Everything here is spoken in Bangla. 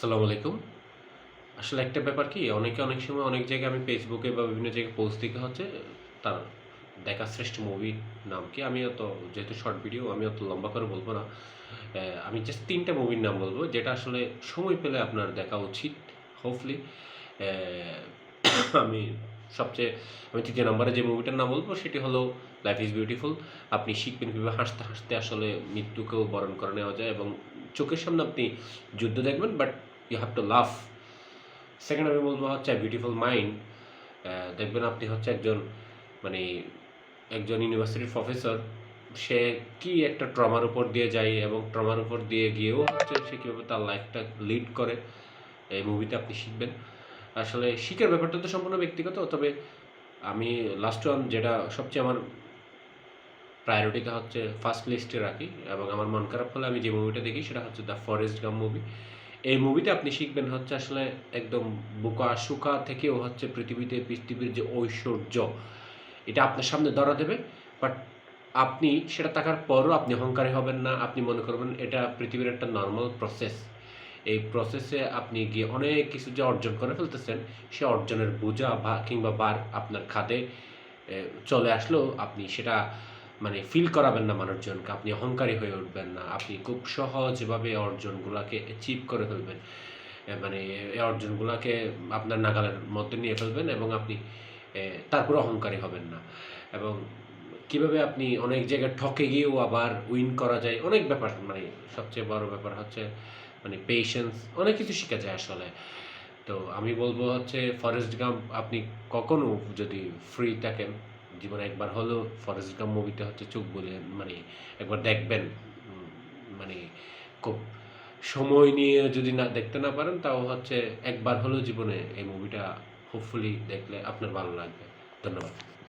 আসসালামু আলাইকুম। আসলে একটা ব্যাপার কি অনেকে অনেক সময় অনেক জায়গায় আমি ফেসবুকে বা বিভিন্ন জায়গায় পোস্ট দেখে হচ্ছে তার দেখা শ্রেষ্ঠ মুভির নাম কি আমি অত যেহেতু শর্ট ভিডিও আমি অত লম্বা করে বলব না। আমি জাস্ট ৩ টা মুভির নাম বলব যেটা আসলে সময় পেলে আপনার দেখা উচিত। হোপফুলি আমি সবচেয়ে আমি ৩য় নম্বরে যে মুভিটার নাম বলব সেটি হলো 'লাইফ ইজ বিউটিফুল'। আপনি শিখবেন কিভাবে হাসতে, হাসতে আসলে মৃত্যুকেও বরণ করে নেওয়া যায় এবং চোখের সামনে আপনি যুদ্ধ দেখবেন বাট ইউ হ্যাভ টু লাফ। সেকেন্ড আমি বলব হচ্ছে 'বিউটিফুল মাইন্ড'। দেখবেন আপনি হচ্ছে মানে একজন ইউনিভার্সিটির প্রফেসর। সে কি একটা ট্রমার উপর দিয়ে যায় এবং ট্রমার উপর দিয়ে গিয়েও হচ্ছে সে কীভাবে তার লাইফটা লিড করে এই মুভিতে আপনি শিখবেন। আসলে শিখার ব্যাপারটা তো সম্পূর্ণ ব্যক্তিগত। তবে আমি লাস্ট ওয়ান যেটা সবচেয়ে আমার প্রায়োরিটিতে হচ্ছে ফার্স্ট লিস্টে রাখি এবং আমার মন খারাপ হলে আমি যে মুভিটা দেখি সেটা হচ্ছে 'দ্য ফরেস্ট গাম্প' মুভি। এই মুভিতে আপনি শিখবেন হচ্ছে আসলে একদম বোকা-শোকা থেকেও হচ্ছে পৃথিবীর যে ঐশ্বর্য, এটা আপনার সামনে ধরা দেবে। বাট আপনি সেটা থাকার পরও আপনি অহংকারী হবেন না। আপনি মনে করবেন এটা পৃথিবীর একটা নরমাল প্রসেস। এই প্রসেসে আপনি গিয়ে অনেক কিছু যে অর্জন করে ফেলতেছেন, সে অর্জনের বোঝা কিংবা ভার আপনার খাদে এ চলে আসলেও আপনি সেটা মানে ফিল করাবেন না মানুষজনকে। আপনি অহংকারী হয়ে উঠবেন না। আপনি খুব সহজভাবে অর্জনগুলাকে অ্যাচিভ করে ফেলবেন। মানে এই অর্জনগুলাকে আপনার নাগালের মধ্যে নিয়ে ফেলবেন এবং আপনি তারপরেও অহংকারী হবেন না। এবং কিভাবে আপনি অনেক জায়গায় ঠকে গিয়েও আবার উইন করা যায়, অনেক ব্যাপার মানে সবচেয়ে বড় ব্যাপার হচ্ছে মানে পেশেন্স, অনেক কিছু শিখা যায় আসলে। তো আমি বলব হচ্ছে 'ফরেস্ট গাম্প' আপনি কখনো যদি ফ্রি থাকেন, জীবনে একবার হলেও 'ফরেস্ট গাম্প' মুভিতে হচ্ছে চোখ বুলিয়ে মানে একবার দেখবেন। উম মানে খুব সময় নিয়ে যদি দেখতে না পারেন তাও হচ্ছে একবার হলেও জীবনে এই মুভিটা হোপফুলি দেখলে আপনার ভালো লাগবে। ধন্যবাদ।